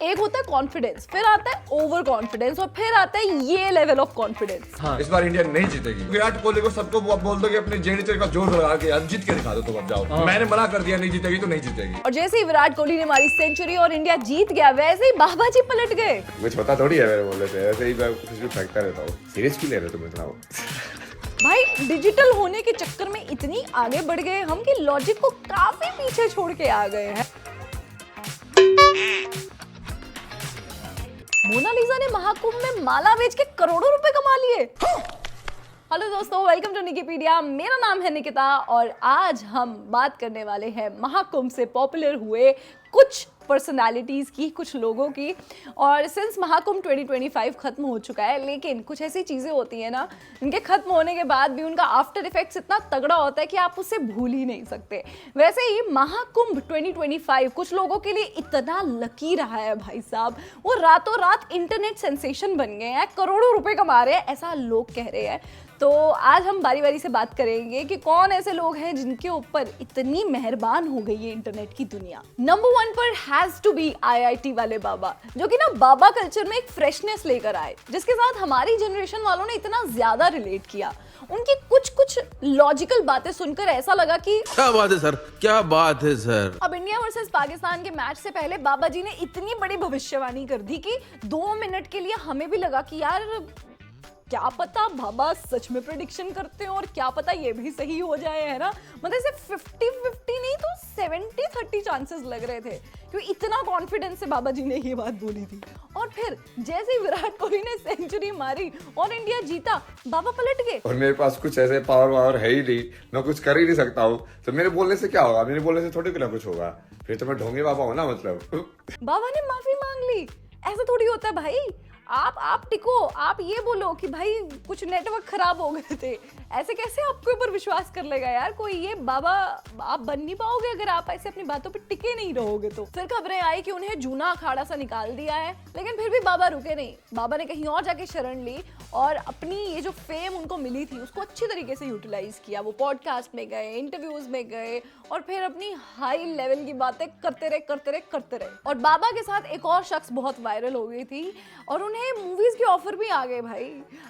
एक होता है कॉन्फिडेंस, फिर आता है ओवर कॉन्फिडेंस और फिर आता है ये लेवल ऑफ कॉन्फिडेंस। हाँ। इस बार इंडिया नहीं जीतेगी। विराट कोहली को सबको बोल दो कि अपने जेडीचे का जोर लगा के आज जीत के दिखा दो, तुम अब जाओ। हाँ। मैंने मना कर दिया नहीं जीतेगी तो नहीं जीतेगी। और जैसे ही विराट कोहली ने मारी सेंचुरी और इंडिया जीत गया, वैसे ही बाबा जी पलट गए। कुछ पता थोड़ी है मेरे बोलने से, ऐसे ही मैं कुछ भी फेंकता रहता हूँ। सीरियस क्यों ले रहे हो तुम इतना? भाई डिजिटल होने के चक्कर में इतनी आगे बढ़ गए हम कि लॉजिक को काफी पीछे छोड़ के आ गए हैं। मोनालिसा ने महाकुंभ में माला बेच के करोड़ों रुपए कमा लिए। हेलो दोस्तों, वेलकम टू निकिपीडिया। मेरा नाम है निकिता और आज हम बात करने वाले हैं महाकुंभ से पॉपुलर हुए कुछ पर्सनालिटीज की, कुछ लोगों की। और सिंस महाकुंभ 2025 खत्म हो चुका है, लेकिन कुछ ऐसी चीजें होती है ना, इनके खत्म होने के बाद भी उनका आफ्टर इफेक्ट्स इतना तगड़ा होता है कि आप उसे भूल ही नहीं सकते। वैसे ही महाकुंभ 2025 कुछ लोगों के लिए इतना लकी रहा है भाई साहब, वो रातों रात इंटरनेट सेंसेशन बन गए हैं, करोड़ों रुपए कमा रहे हैं, ऐसा लोग कह रहे हैं। तो आज हम बारी बारी से बात करेंगे कि कौन ऐसे लोग हैं जिनके ऊपर इतनी मेहरबान हो गई है इंटरनेट की दुनिया। नंबर 1 पर हैज टू बी IIT वाले बाबा, जो कि ना बाबा कल्चर में एक फ्रेशनेस लेकर आए, जिसके साथ हमारी जनरेशन वालों ने इतना ज्यादा रिलेट किया। उनकी कुछ लॉजिकल बातें सुनकर ऐसा लगा कि क्या बात है सर, क्या बात है सर। अब इंडिया वर्सेस पाकिस्तान के मैच से पहले बाबा जी ने इतनी बड़ी भविष्यवाणी कर दी कि 2 मिनट के लिए हमें भी लगा कि यार क्या पता बाबा सच में प्रेडिक्शन करते हैं और क्या पता ये भी सही हो जाए, है ना। मतलब इसे 50-50 नहीं तो 70-30 चांसेस लग रहे थे, क्योंकि इतना कॉन्फिडेंस से बाबा जी ने ये बात बोली थी। और फिर जैसे ही विराट कोहली ने सेंचुरी मारी और इंडिया जीता, बाबा पलट गए। और मेरे पास कुछ ऐसे पावर है ही नहीं, मैं कुछ कर ही नहीं सकता हूँ, तो मेरे बोलने से क्या होगा? मेरे बोलने से थोड़ी ना कुछ होगा, फिर तो मैं ढोंगे बाबा हूँ ना। मतलब बाबा ने माफी मांग ली, ऐसा थोड़ी होता है भाई। आप टिको, आप ये बोलो कि भाई कुछ नेटवर्क खराब हो गए थे, ऐसे कैसे आपके ऊपर विश्वास कर लेगा यार कोई? ये बाबा आप बन नहीं पाओगे अगर आप ऐसे अपनी बातों पे टिके नहीं रहोगे। तो फिर खबरें आई कि उन्हें जूना अखाड़ा सा निकाल दिया है, लेकिन फिर भी बाबा रुके नहीं। बाबा ने कहीं और जाके शरण ली और अपनी ये जो फेम उनको मिली थी उसको अच्छी तरीके से यूटिलाइज किया। वो पॉडकास्ट में गए, इंटरव्यूज में गए और फिर अपनी हाई लेवल की बातें करते रहे। और बाबा के साथ एक और शख्स बहुत वायरल हो गई थी और उन्हें मूवीज के ऑफर भी आ गए भाई।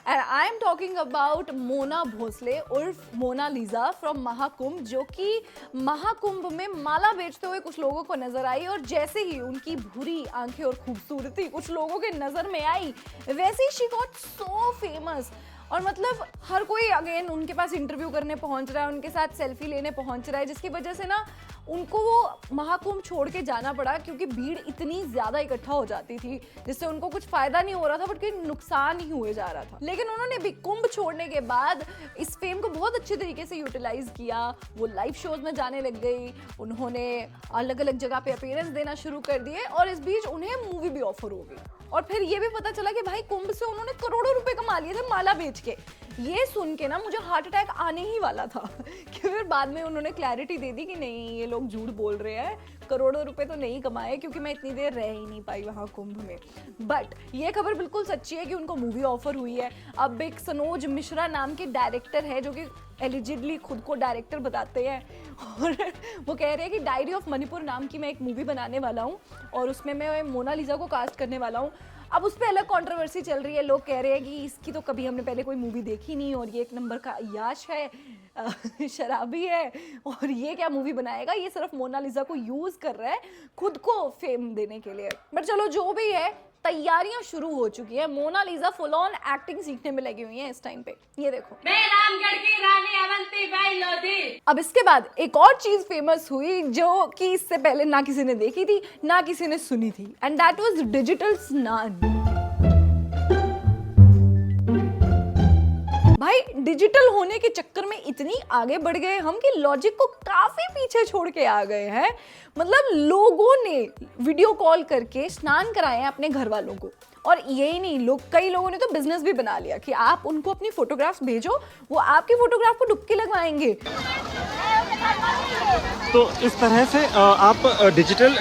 I am talking about Mona Bhosle उर्फ मोनालिसा फ्रॉम महाकुंभ, जो कि महाकुंभ में माला बेचते हुए कुछ लोगों को नजर आई। और जैसे ही उनकी भूरी आंखें और खूबसूरती कुछ लोगों के नजर में आई, वैसे ही शी गॉट सो फेमस। और मतलब हर कोई अगेन उनके पास इंटरव्यू करने पहुंच रहा है, उनके साथ सेल्फी लेने पहुंच रहा है, जिसकी वजह से ना उनको वो महाकुंभ छोड़ के जाना पड़ा, क्योंकि भीड़ इतनी ज्यादा इकट्ठा हो जाती थी जिससे उनको कुछ फायदा नहीं हो रहा था बल्कि नुकसान ही हुए जा रहा था। लेकिन उन्होंने भी कुंभ छोड़ने के बाद इस फेम को बहुत अच्छे तरीके से यूटिलाइज किया। वो लाइव शोज में जाने लग गई, उन्होंने अलग अलग जगह पे अपीयरेंस देना शुरू कर दिए और इस बीच उन्हें मूवी भी ऑफर हो गई। और फिर ये भी पता चला कि भाई कुंभ से उन्होंने करोड़ों रुपए कमा लिए थे माला बेच के। ये सुन के ना मुझे हार्ट अटैक आने ही वाला था कि फिर बाद में उन्होंने क्लैरिटी दे दी कि नहीं, ये लोग झूठ बोल रहे हैं, करोड़ों रुपए तो नहीं कमाए, क्योंकि मैं इतनी देर रह ही नहीं पाई वहाँ कुंभ में। बट ये खबर बिल्कुल सच्ची है कि उनको मूवी ऑफर हुई है। अब एक सनोज मिश्रा नाम के डायरेक्टर है, जो कि एलिजिडली खुद को डायरेक्टर बताते हैं, और वो कह रहे हैं कि डायरी ऑफ मणिपुर नाम की मैं एक मूवी बनाने वाला हूँ और उसमें मैं मोनालिसा को कास्ट करने वाला हूँ। अब उस पर अलग कंट्रोवर्सी चल रही है, लोग कह रहे हैं कि इसकी तो कभी हमने पहले कोई मूवी देखी नहीं और ये एक नंबर का अय्याश है, शराबी है, और ये क्या मूवी बनाएगा, ये सिर्फ मोनालिसा को यूज कर रहा है खुद को फेम देने के लिए। बट चलो जो भी है, तैयारियां शुरू हो चुकी है। मोनालिसा फुल ऑन एक्टिंग सीखने में लगी हुई है इस टाइम पे, ये देखो। मैं रामगढ़ की रानी अवंतीबाई लोधी। अब इसके बाद एक और चीज फेमस हुई जो कि इससे पहले ना किसी ने देखी थी ना किसी ने सुनी थी, एंड दैट वाज डिजिटल स्नान। भाई डिजिटल होने के चक्कर में इतनी आगे बढ़ गए हम कि लॉजिक को काफी पीछे छोड़ के आ गए हैं। मतलब लोगों ने वीडियो कॉल करके स्नान कराए हैं अपने घर वालों को, और यही नहीं, कई लोगों ने तो बिजनेस भी बना लिया कि आप उनको अपनी फोटोग्राफ्स भेजो, वो आपकी फोटोग्राफ को डुबकी लगवाएंगे। तो इस तरह से आप डिजिटल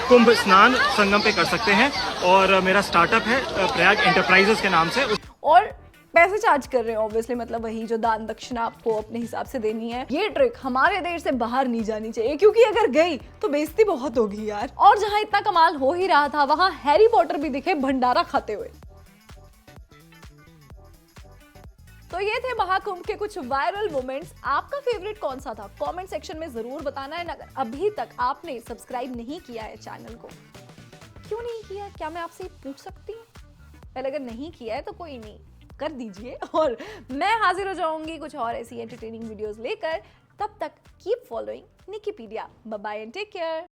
कुंभ स्नान संगम पे कर सकते हैं, और मेरा स्टार्टअप है प्रयाग एंटरप्राइजेस के नाम से। और पैसे चार्ज कर रहे हैं ऑब्वियसली, मतलब वही जो दान दक्षिणा आपको अपने हिसाब से देनी है। ये ट्रिक हमारे देश से बाहर नहीं जानी चाहिए, क्योंकि अगर गई तो बेइज्जती बहुत होगी यार। और जहां इतना कमाल हो ही रहा था, वहां हैरी पॉटर भी दिखे भंडारा खाते हुए। तो ये थे महाकुंभ के कुछ वायरल मोमेंट्स। आपका फेवरेट कौन सा था? कमेंट सेक्शन में जरूर बताना है। अगर अभी तक आपने सब्सक्राइब नहीं किया है चैनल को, क्यों नहीं किया, क्या मैं आपसे पूछ सकती हूँ? पहले अगर नहीं किया है तो कोई नहीं, कर दीजिए। और मैं हाजिर हो जाऊंगी कुछ और ऐसी एंटरटेनिंग वीडियोस लेकर। तब तक keep following Nikipedia. Bye bye and take care.